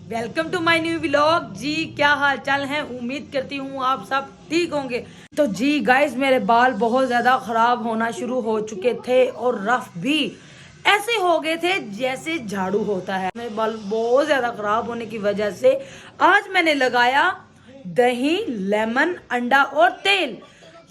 Welcome to my new vlog. जी क्या हाल चाल है, उम्मीद करती हूँ आप सब ठीक होंगे। तो जी गाइस, मेरे बाल बहुत ज़्यादा ख़राब होना शुरू हो चुके थे और रफ भी ऐसे हो गए थे जैसे झाड़ू होता है। मेरे बाल बहुत ज़्यादा ख़राब होने की वजह से आज मैंने लगाया दही, लेमन, अंडा और तेल।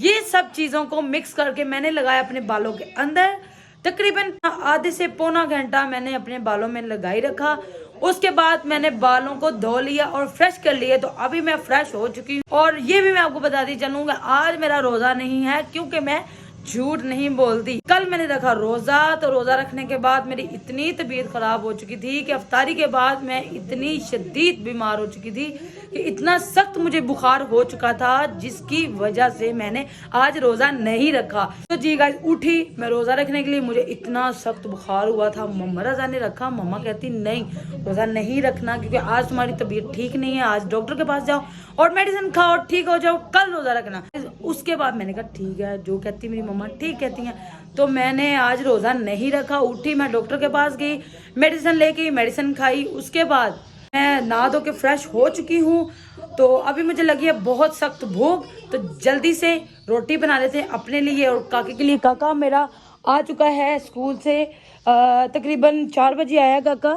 ये सब चीज़ों को मिक्स करके मैंने लगाया अपने बालों के अंदर। तकरीबन आधे से पौना घंटा मैंने अपने बालों में लगाई रखा। उसके बाद मैंने बालों को धो लिया और फ्रेश कर लिया। तो अभी मैं फ्रेश हो चुकी हूँ। और ये भी मैं आपको बताती चलूंगा, आज मेरा रोजा नहीं है क्योंकि मैं झूठ नहीं बोलती। कल मैंने रखा रोजा, तो रोजा रखने के बाद मेरी इतनी तबीयत खराब हो चुकी थी कि अफ्तारी के बाद मैं इतनी शदीद बीमार हो चुकी थी कि इतना सख्त मुझे बुखार हो चुका था, जिसकी वजह से मैंने आज रोजा नहीं रखा। तो जी गाइस, उठी मैं रोजा रखने के लिए, मुझे इतना सख्त बुखार हुआ था। मम्मा रजा ने रखा, मम्मा कहती नहीं रोजा नहीं रखना क्योंकि आज तुम्हारी तबीयत ठीक नहीं है, आज डॉक्टर के पास जाओ और मेडिसिन खाओ, ठीक हो जाओ, कल रोजा रखना। उसके बाद मैंने कहा ठीक है, जो कहती मेरी मम्मा ठीक कहती हैं। तो मैंने आज रोजा नहीं रखा। उठी मैं डॉक्टर के पास गई, मेडिसिन लेके मेडिसिन खाई। उसके बाद मैं नहा धो के फ्रेश हो चुकी हूँ। तो अभी मुझे लगी है बहुत सख्त भूख, तो जल्दी से रोटी बना लेते हैं अपने लिए और काके के लिए। काका मेरा आ चुका है स्कूल से, तकरीबन 4 बजे आया। काका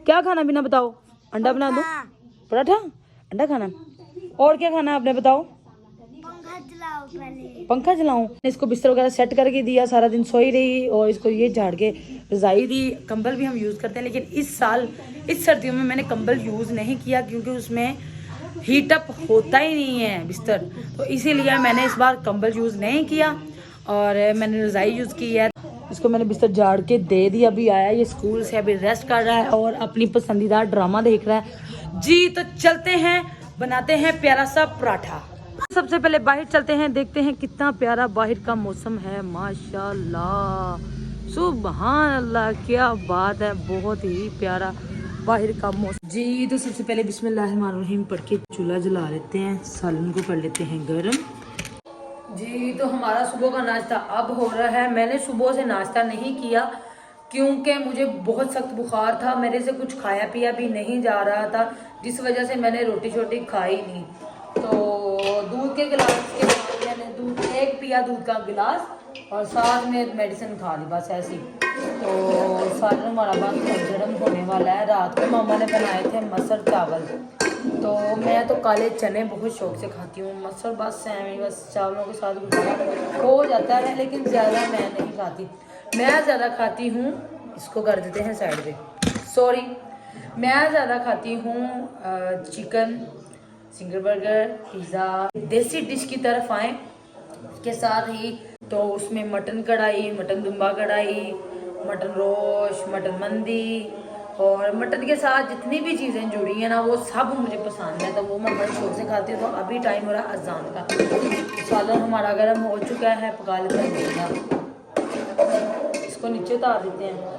क्या खाना पीना बताओ? अंडा बना दो, पराठा, अंडा खाना, और क्या खाना है आपने बताओ? पंखा चलाऊं? इसको बिस्तर वगैरह सेट करके दिया, सारा दिन सोई रही और इसको ये झाड़ के रजाई दी। कंबल भी हम यूज़ करते हैं, लेकिन इस साल इस सर्दियों में मैंने कंबल यूज़ नहीं किया क्योंकि उसमें हीटअप होता ही नहीं है बिस्तर। तो इसीलिए मैंने इस बार कंबल यूज़ नहीं किया और मैंने रजाई यूज़ की है। इसको मैंने बिस्तर झाड़ के दे दिया। अभी आया ये स्कूल से, अभी रेस्ट कर रहा है और अपनी पसंदीदा ड्रामा देख रहा है। जी तो चलते हैं, बनाते हैं प्यारा सा पराठा। सबसे पहले बाहर चलते हैं, देखते हैं कितना प्यारा बाहर का मौसम है। माशाल्लाह, सुभान अल्लाह, क्या बात है, बहुत ही प्यारा बाहर का मौसम। जी तो सबसे पहले बिस्मिल्लाहिर्रहमानिर्रहीम पढ़ के चूल्हा जला लेते हैं, सालन को कर लेते हैं गर्म। जी तो हमारा सुबह का नाश्ता अब हो रहा है। मैंने सुबह से नाश्ता नहीं किया क्योंकि मुझे बहुत सख्त बुखार था, मेरे से कुछ खाया पिया भी नहीं जा रहा था, जिस वजह से मैंने रोटी शोटी खाई नहीं। तो दूध के गिलास के बाद मैंने दूध एक पिया, दूध का गिलास, और साथ में मेडिसिन खा ली, बस ऐसी। तो सालन हमारा बस गर्म होने वाला है। रात को मामा ने बनाए थे मसर चावल, तो मैं तो काले चने बहुत शौक से खाती हूँ। मसर बस बस चावलों के साथ गुजारा हो जाता है, लेकिन ज़्यादा मैं नहीं खाती। मैं ज़्यादा खाती हूँ, इसको कर देते हैं साइड पे, सॉरी, मैं ज़्यादा खाती हूँ चिकन, सिंगर बर्गर, पिज़्ज़ा। देसी डिश की तरफ आए के साथ ही तो उसमें मटन कढ़ाई, मटन दुम्बा कढ़ाई, मटन रोश, मटन मंदी और मटन के साथ जितनी भी चीज़ें जुड़ी हैं ना, वो सब मुझे पसंद है। तो वो मैं बड़े शौक से खाती हूँ। तो अभी टाइम हो रहा है अजान का। सालन हमारा गर्म हो चुका है, पका लेते हैं। इसको नीचे उतार देते हैं।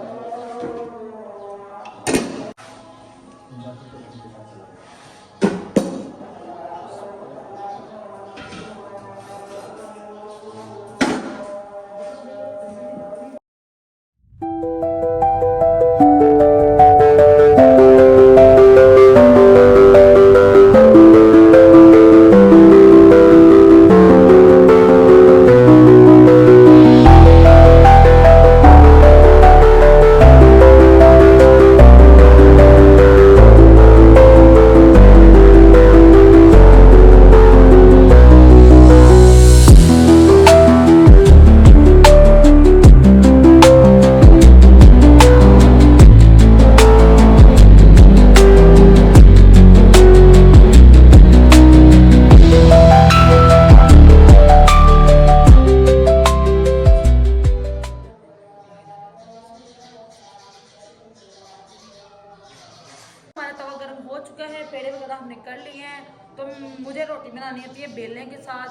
हमारा तवा गर्म हो चुका है, पेड़े वगैरह हमने कर लिए हैं। तो मुझे रोटी बनानी होती है बेलने के साथ,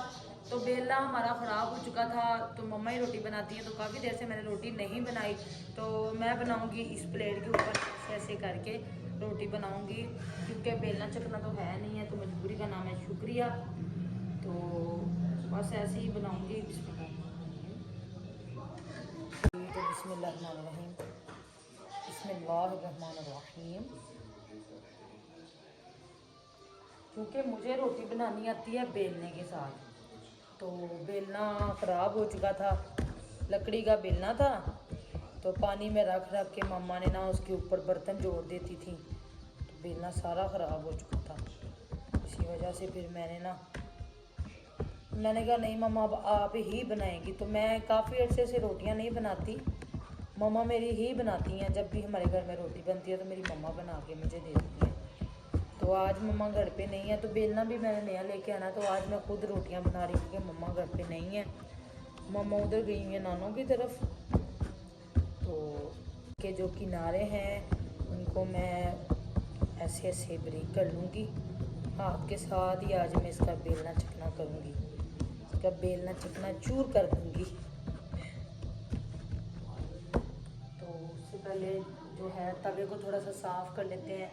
तो बेलना हमारा ख़राब हो चुका था, तो मम्मा ही रोटी बनाती है। तो काफ़ी देर से मैंने रोटी नहीं बनाई, तो मैं बनाऊंगी इस प्लेट के ऊपर ऐसे करके रोटी बनाऊंगी, क्योंकि बेलना चकना तो है नहीं है, तो मजबूरी का नाम है शुक्रिया। तो बस ऐसे ही बनाऊंगी। तो बिस्मिल्लाहिर्रहमानिर्रहीम, बिस्मिल्लाहिर्रहमानिर्रहीम। क्योंकि मुझे रोटी बनानी आती है बेलने के साथ। तो बेलना ख़राब हो चुका था, लकड़ी का बेलना था, तो पानी में रख रख के मम्मा ने ना उसके ऊपर बर्तन जोड़ देती थी, तो बेलना सारा ख़राब हो चुका था। इसी वजह से फिर मैंने कहा नहीं मम्मा अब आप ही बनाएंगी। तो मैं काफ़ी अर्से से रोटियां नहीं बनाती, मम्मा मेरी ही बनाती हैं। जब भी हमारे घर में रोटी बनती है तो मेरी मम्मा बना के मुझे दे देती हैं। तो आज मम्मा घर पे नहीं है, तो बेलना भी मैंने नया लेके आना, तो आज मैं खुद रोटियां बना रही हूँ क्योंकि मम्मा घर पे नहीं है। मम्मा उधर गई हुई है नानों की तरफ। तो के जो किनारे हैं उनको मैं ऐसे ऐसे ब्रेक कर लूँगी हाथ के साथ ही। आज मैं इसका बेलना चकना करूँगी, इसका बेलना चकना चूर कर दूँगी। तो उससे पहले जो है तवे को थोड़ा सा साफ़ कर लेते हैं,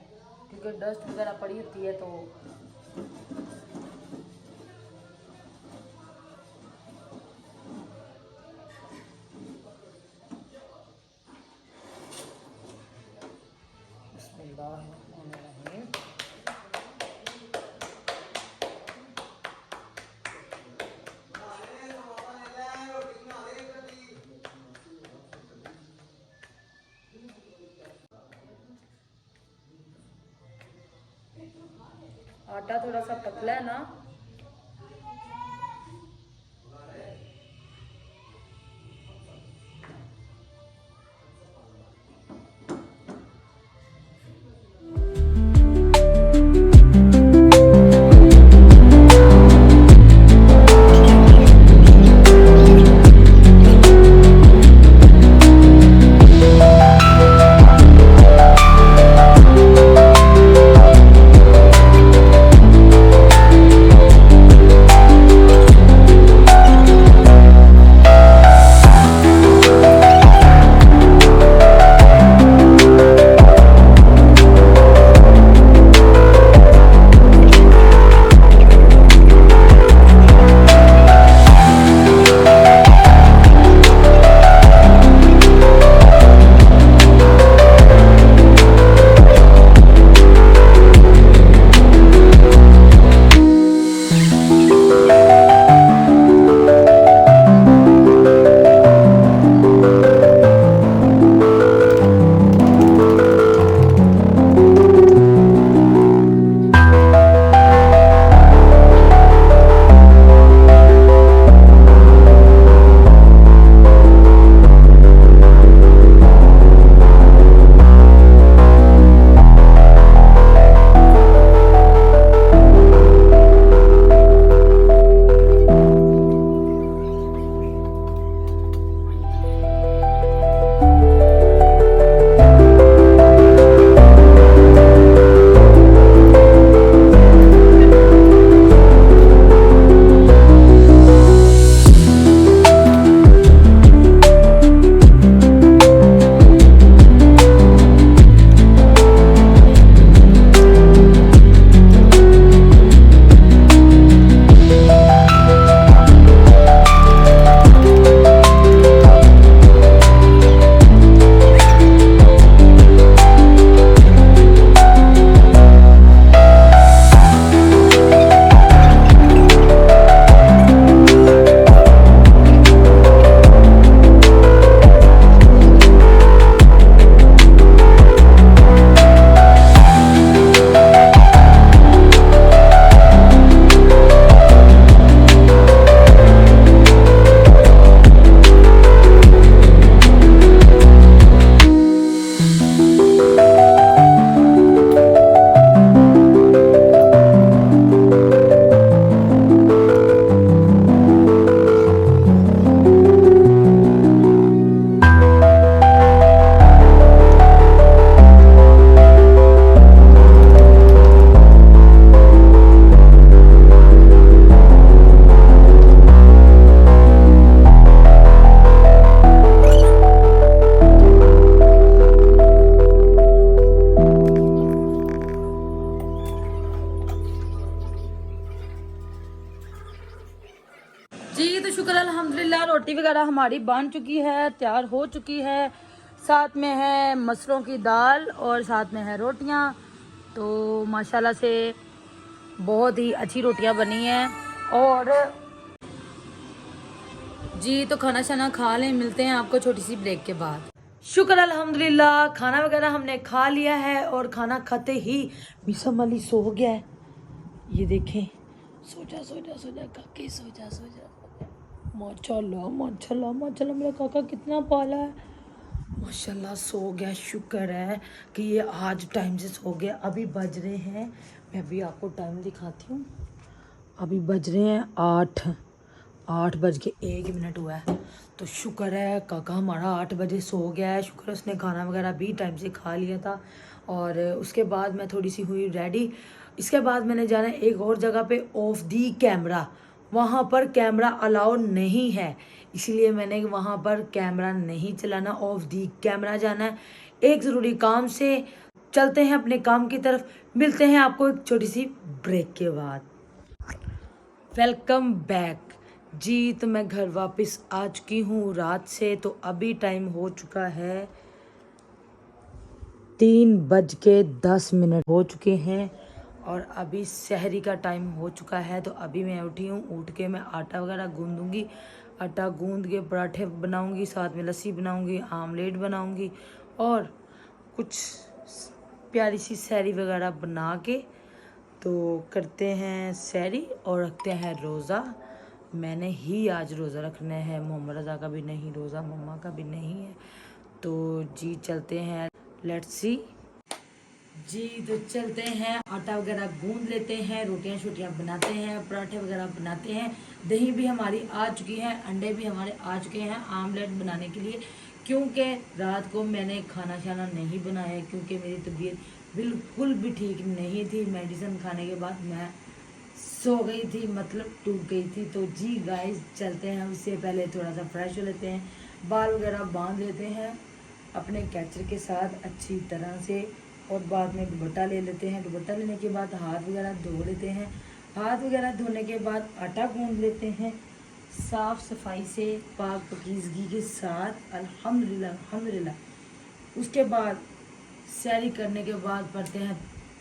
क्योंकि डस्ट वगैरह पड़ी होती है। तो बिस्मिल्लाहिर्रहमानिर्रहीम। आटा थोड़ा सा पतला है ना, जी तो शुक्र अल्हम्दुलिल्लाह रोटी वगैरह हमारी बन चुकी है, तैयार हो चुकी है। साथ में है मसरों की दाल और साथ में है रोटियां। तो माशाल्लाह से बहुत ही अच्छी रोटियां बनी हैं। और जी तो खाना शाना खा लें, मिलते हैं आपको छोटी सी ब्रेक के बाद। शुक्र अल्हम्दुलिल्लाह, खाना वगैरह हमने खा लिया है और खाना खाते ही मिसम अली सो गया है। ये देखें, सो जा सो जा सो जा काके, सो जा सो जा। माशाल्लाह माशाल्लाह माशाल्लाह, मेरा काका कितना पाला है माशाल्लाह। सो गया, शुक्र है कि ये आज टाइम से सो गया। अभी बज रहे हैं, मैं अभी आपको टाइम दिखाती हूँ, अभी बज रहे हैं 8:01 हुआ है। तो शुक्र है काका हमारा 8 बजे सो गया है। शुक्र है उसने खाना वगैरह भी टाइम से खा लिया था। और उसके बाद मैं थोड़ी सी हुई रेडी। इसके बाद मैंने जाना है एक और जगह पे, ऑफ दी कैमरा। वहाँ पर कैमरा अलाउ नहीं है, इसलिए मैंने वहाँ पर कैमरा नहीं चलाना, ऑफ दी कैमरा जाना है एक ज़रूरी काम से। चलते हैं अपने काम की तरफ, मिलते हैं आपको एक छोटी सी ब्रेक के बाद। वेलकम बैक जी। तो मैं घर वापस आ चुकी हूँ रात से। तो अभी टाइम हो चुका है 3:10 हो चुके हैं और अभी सहरी का टाइम हो चुका है। तो अभी मैं उठी हूँ, उठ के मैं आटा वगैरह गूंदूंगी। आटा गूंद के पराठे बनाऊंगी, साथ में लस्सी बनाऊंगी, आमलेट बनाऊंगी और कुछ प्यारी सी सहरी वगैरह बना के तो करते हैं सहरी और रखते हैं रोज़ा। मैंने ही आज रोज़ा रखना है, मोहम्मद रज़ा का भी नहीं रोज़ा, मम्मा का भी नहीं है। तो जी चलते हैं, लेट्स सी जी। तो चलते हैं, आटा वगैरह गूंद लेते हैं, रोटियां छोटियां बनाते हैं, पराठे वगैरह बनाते हैं। दही भी हमारी आ चुकी है, अंडे भी हमारे आ चुके हैं आमलेट बनाने के लिए। क्योंकि रात को मैंने खाना शाना नहीं बनाया, क्योंकि मेरी तबीयत बिल्कुल भी ठीक नहीं थी। मेडिसिन खाने के बाद मैं सो गई थी, मतलब टूट गई थी। तो जी गाइस चलते हैं, उससे पहले थोड़ा सा फ्रेश हो लेते हैं, बाल वगैरह बांध लेते हैं अपने कैचर के साथ अच्छी तरह से और बाद में दुपट्टा ले लेते हैं। दुपट्टा लेने के बाद हाथ वगैरह धो लेते हैं। हाथ वगैरह धोने के बाद आटा गूंद लेते हैं साफ़ सफाई से, पाक पकीज़गी के साथ, अल्हम्दुलिल्लाह अल्हम्दुलिल्लाह। उसके बाद सैरी करने के बाद पढ़ते हैं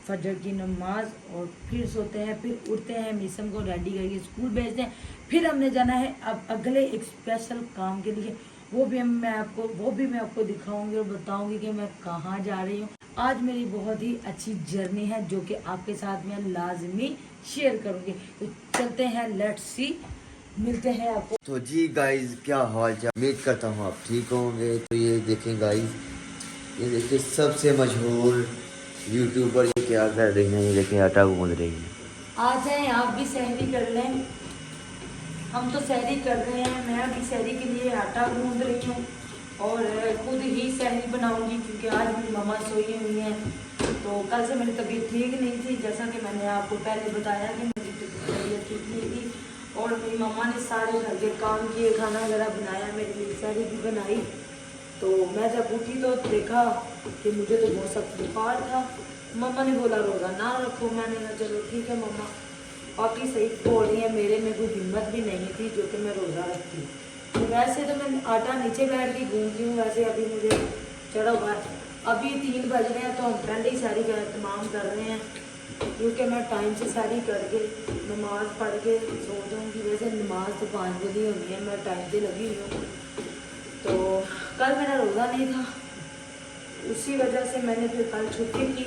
फजर की नमाज और फिर सोते हैं, फिर उठते हैं, मिसम को रेडी करके स्कूल भेजते हैं। फिर हमने जाना है अब अगले एक स्पेशल काम के लिए, वो भी मैं आपको दिखाऊंगी और बताऊंगी कि मैं कहाँ जा रही हूँ। आज मेरी बहुत ही अच्छी जर्नी है जो कि आपके साथ मैं लाजमी शेयर करूंगी। तो चलते हैं, लेट्स सी, मिलते हैं आपको। तो जी गाइज क्या हाल चाल, उम्मीद करता हूँ आप ठीक होंगे। तो ये देखें गाइज, ये देखिए सबसे मशहूर यूट्यूबर ये क्या कर रही हैं, ये देखें आटा गूंद रही हैं। आ जाएं आप भी सहरी कर लें, हम तो सहरी कर रहे हैं। मैं अभी सहरी के लिए आटा गूंद रही हूँ और खुद ही सहरी बनाऊंगी क्योंकि आज मेरी मम्मा सोई हुई हैं। तो कल से मेरी तबीयत ठीक नहीं थी, जैसा कि मैंने आपको पहले बताया कि मेरी तबीयत ठीक नहीं थी और मेरी मम्मा ने सारे घर के काम किए, खाना वगैरह बनाया, मेरे लिए सहरी भी बनाई। तो मैं जब उठी तो देखा कि मुझे तो बहुत सख्त बुखार था। मम्मा ने बोला रोज़ा ना रखो, मैंने कहा चलो ठीक है मम्मा, बाकी सही बोल रही है, मेरे में कोई हिम्मत भी नहीं थी जो कि मैं रोज़ा रखती। तो वैसे तो मैं आटा नीचे बैठ के गूंजती हूँ, वैसे अभी मुझे चढ़ा हुआ है। अभी 3 बज रहे हैं तो हम पहले ही सारी का एहतमाम कर रहे हैं क्योंकि मैं टाइम से सारी करके नमाज़ पढ़ के सो जाऊँगी। वैसे नमाज तो 5 बजे होनी है, मैं टाइम से लगी हुई हूँ। तो कल मेरा रोज़ा नहीं था, उसी वजह से मैंने फिर कल छुट्टी की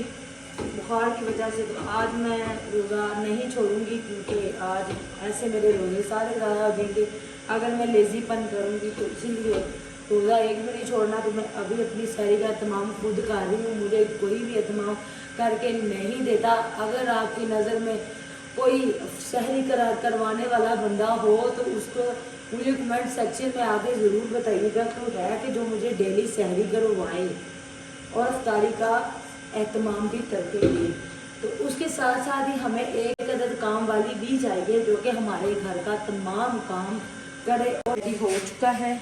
बुखार की वजह से। तो आज मैं रोज़ा नहीं छोड़ूंगी क्योंकि आज ऐसे मेरे रोज़े सारे ज़्यादा हो जाएंगे अगर मैं लेज़ीपन करूँगी। तो इसीलिए रोज़ा एक भी नहीं छोड़ना। तो मैं अभी अपनी सहरी का एहतमाम खुद कर रही हूँ, मुझे कोई भी एहतमाम करके नहीं देता। अगर आपकी नज़र में कोई सहरी करवाने वाला बंदा हो तो उसको मुझे कमेंट सेक्शन में आके ज़रूर बताइएगा तो है कि जो मुझे डेली सहरी करवाए और अफ्तारी का एहतमाम भी करते हैं। तो उसके साथ साथ ही हमें एक अदद काम वाली भी चाहिए जो कि हमारे घर का तमाम काम करे। और हो चुका है,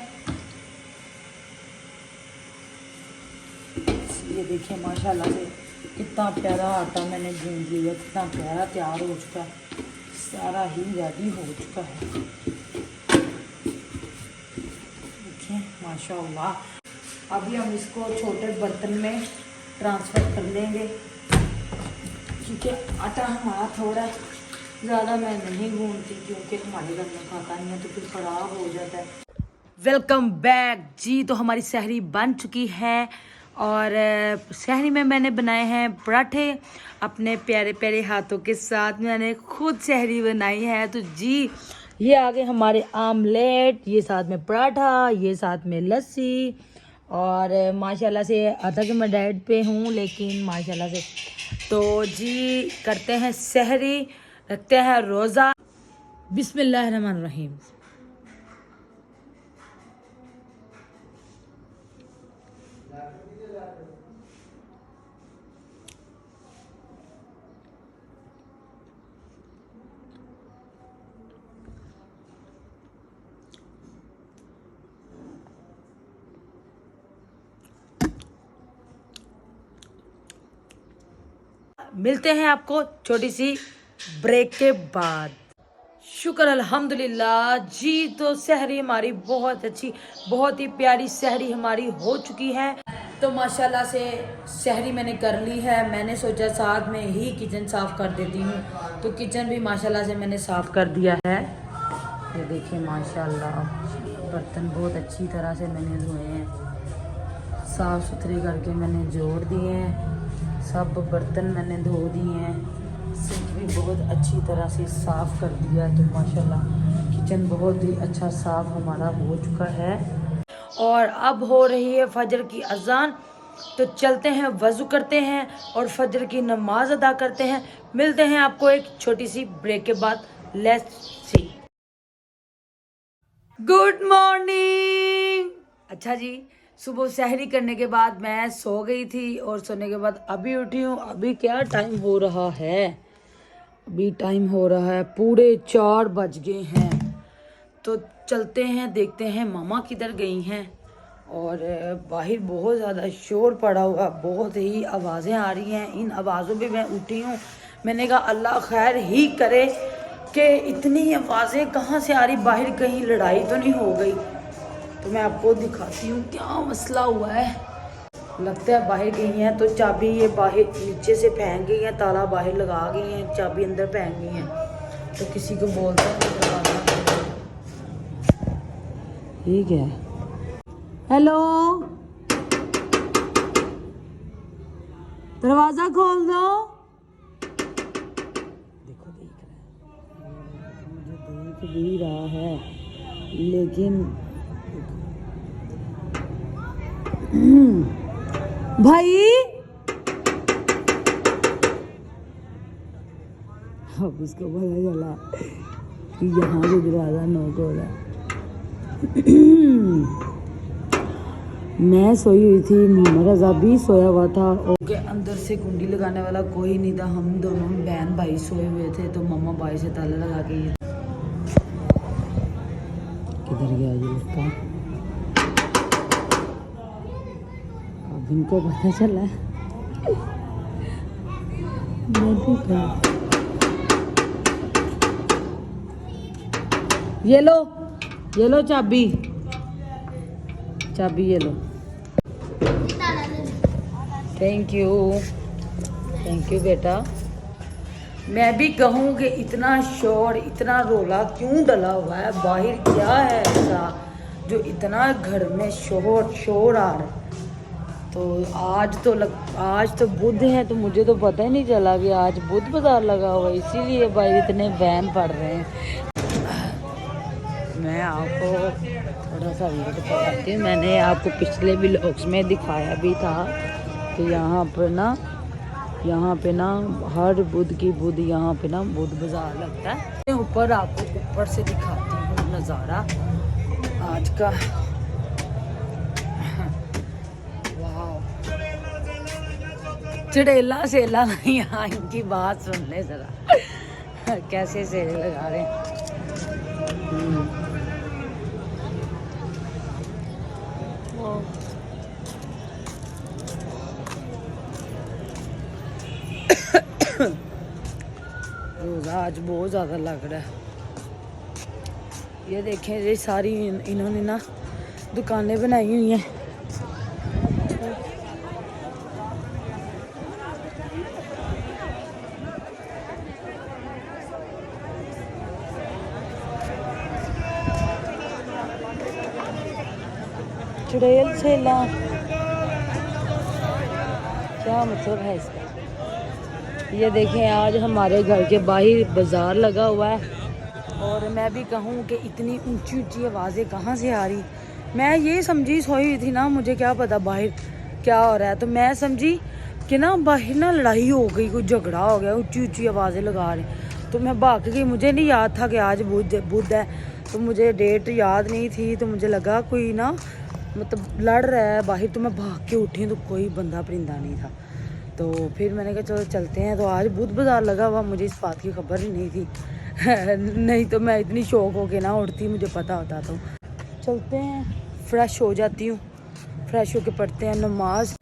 ये देखिए माशाल्लाह से कितना प्यारा आटा मैंने गूंद लिया, कितना प्यारा तैयार हो चुका है, सारा ही रेडी हो चुका है। देखिए माशाल्लाह। अभी हम इसको छोटे बर्तन में ट्रांसफ़र कर लेंगे। क्योंकि आटा हमारा थोड़ा ज़्यादा मैं नहीं गूंथती क्योंकि हमारे घर में खाता नहीं है तो फिर ख़राब हो जाता है। वेलकम बैक जी। तो हमारी सहरी बन चुकी है और सहरी में मैंने बनाए हैं पराठे अपने प्यारे प्यारे हाथों के साथ। मैंने खुद सहरी बनाई है। तो जी ये आगे हमारे आमलेट, ये साथ में पराठा, ये साथ में लस्सी। और माशाल्लाह से आता कि मैं डाइट पे हूँ लेकिन माशाल्लाह से तो जी करते हैं सहरी, रखते हैं रोज़ा। बिस्मिल्लाहिर्रहमानिर्रहीम। मिलते हैं आपको छोटी सी ब्रेक के बाद। शुक्र अल्हम्दुलिल्लाह जी। तो सहरी हमारी बहुत अच्छी, बहुत ही प्यारी सहरी हमारी हो चुकी है। तो माशाल्लाह से सहरी मैंने कर ली है। मैंने सोचा साथ में ही किचन साफ़ कर देती हूँ तो किचन भी माशाल्लाह से मैंने साफ़ कर दिया है। ये देखिए माशाल्लाह बर्तन बहुत अच्छी तरह से मैंने धोए हैं, साफ़ सुथरे करके मैंने जोड़ दिए हैं। सब बर्तन मैंने धो दिए हैं, सिंक भी बहुत अच्छी तरह से साफ़ कर दिया है। तो माशाल्लाह किचन बहुत ही अच्छा साफ़ हमारा हो चुका है। और अब हो रही है फजर की अजान। तो चलते हैं, वज़ू करते हैं और फजर की नमाज अदा करते हैं। मिलते हैं आपको एक छोटी सी ब्रेक के बाद। Let's see. Good morning. अच्छा जी, सुबह सहरी करने के बाद मैं सो गई थी और सोने के बाद अभी उठी हूँ। अभी क्या टाइम हो रहा है? अभी टाइम हो रहा है पूरे 4 बज गए हैं। तो चलते हैं, देखते हैं मामा किधर गई हैं। और बाहर बहुत ज़्यादा शोर पड़ा हुआ, बहुत ही आवाज़ें आ रही हैं। इन आवाज़ों पे मैं उठी हूँ। मैंने कहा अल्लाह खैर ही करे कि इतनी आवाज़ें कहाँ से आ रही, बाहर कहीं लड़ाई तो नहीं हो गई। तो मैं आपको दिखाती हूँ क्या मसला हुआ है। लगता है बाहर गई हैं तो चाबी ये बाहर नीचे से फेंक गई हैं, ताला बाहर लगा गई हैं, चाबी अंदर फेंक गई हैं। तो किसी को बोलता है ठीक है। हेलो, दरवाज़ा खोल दो। देखो देख रहा है, मुझे देख भी रहा है लेकिन भाई अब इसको पता चला कि यहाँ से दरवाज़ा नॉक हो रहा है। मैं सोई हुई थी, मोहम्मद रज़ा भी सोया हुआ था और अंदर से कुंडी लगाने वाला कोई नहीं था। हम दोनों बहन भाई सोए हुए थे। तो मम्मा भाई से ताला लगा के किधर गया ये लड़का? अब इनको पता चला ये लो चाबी, चाबी ये लो। थैंक यू बेटा। मैं भी कहूँ कि इतना शोर, इतना रोला क्यों डला हुआ है बाहर? क्या है ऐसा जो इतना घर में शोर आ रहा है? तो आज तो बुध है तो मुझे तो पता ही नहीं चला कि आज बुध बाजार लगा हुआ है, इसीलिए बाहर इतने वैन पड़ रहे हैं। मैं आपको थोड़ा सा वीडियो दिखाती हूँ। मैंने आपको पिछले व्लॉग्स में दिखाया भी था कि यहाँ पे ना हर बुध की बुध यहाँ पे ना बुध बाजार लगता है। ऊपर आपको ऊपर से दिखाती हूँ नज़ारा आज का। चढ़ेला सेला यहाँ इनकी बात सुन ले जरा कैसे सेल लगा रहे हैं। रोज़ा आज बहुत ज़्यादा लग रहा है। ये देखें, ये सारी इन्होंने ना दुकानें बनाई हुई हैं। चुड़ैल सेला, क्या मतलब है इसका। ये देखें आज हमारे घर के बाहर बाज़ार लगा हुआ है और मैं भी कहूँ कि इतनी ऊंची ऊंची आवाज़ें कहाँ से आ रही। मैं ये समझी सोई हुई थी ना, मुझे क्या पता बाहर क्या हो रहा है, तो मैं समझी कि ना बाहर ना लड़ाई हो गई, कोई झगड़ा हो गया, ऊंची ऊंची आवाज़ें लगा रहे। तो मैं भाग गई, मुझे नहीं याद था कि आज बुध है, तो मुझे डेट याद नहीं थी, तो मुझे लगा कोई ना मतलब लड़ रहा है बाहर, तो मैं भाग के उठी तो कोई बंदा परिंदा नहीं था। तो फिर मैंने कहा चलो चलते हैं। तो आज बुध बाज़ार लगा हुआ, मुझे इस बात की खबर ही नहीं थी नहीं तो मैं इतनी शौक हो के ना उठती, मुझे पता होता। तो चलते हैं, फ्रेश हो जाती हूँ, फ्रेश होके पढ़ते हैं नमाज।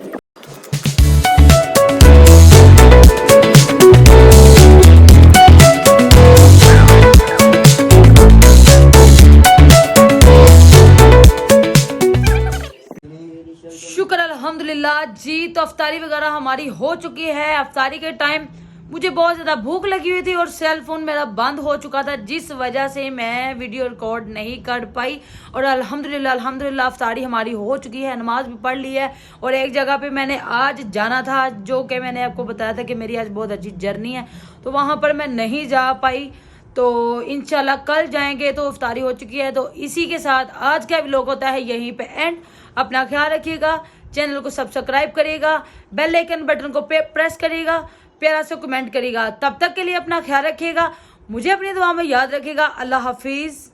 शुक्र अल्हम्दुलिल्लाह जी। तो अफ्तारी वगैरह हमारी हो चुकी है। अफ्तारी के टाइम मुझे बहुत ज़्यादा भूख लगी हुई थी और सेल फोन मेरा बंद हो चुका था, जिस वजह से मैं वीडियो रिकॉर्ड नहीं कर पाई। और अल्हम्दुलिल्लाह अफ्तारी हमारी हो चुकी है, नमाज भी पढ़ ली है। और एक जगह पे मैंने आज जाना था, जो कि मैंने आपको बताया था कि मेरी आज बहुत अच्छी जर्नी है, तो वहाँ पर मैं नहीं जा पाई। तो इंशाल्लाह कल जाएंगे। तो इफ्तारी हो चुकी है। तो इसी के साथ आज का व्लॉग होता है यहीं पे एंड। अपना ख्याल रखिएगा, चैनल को सब्सक्राइब करिएगा, बेल आइकन बटन को प्रेस करिएगा, प्यारा से कमेंट करिएगा। तब तक के लिए अपना ख्याल रखिएगा, मुझे अपनी दुआ में याद रखिएगा। अल्लाह हाफिज।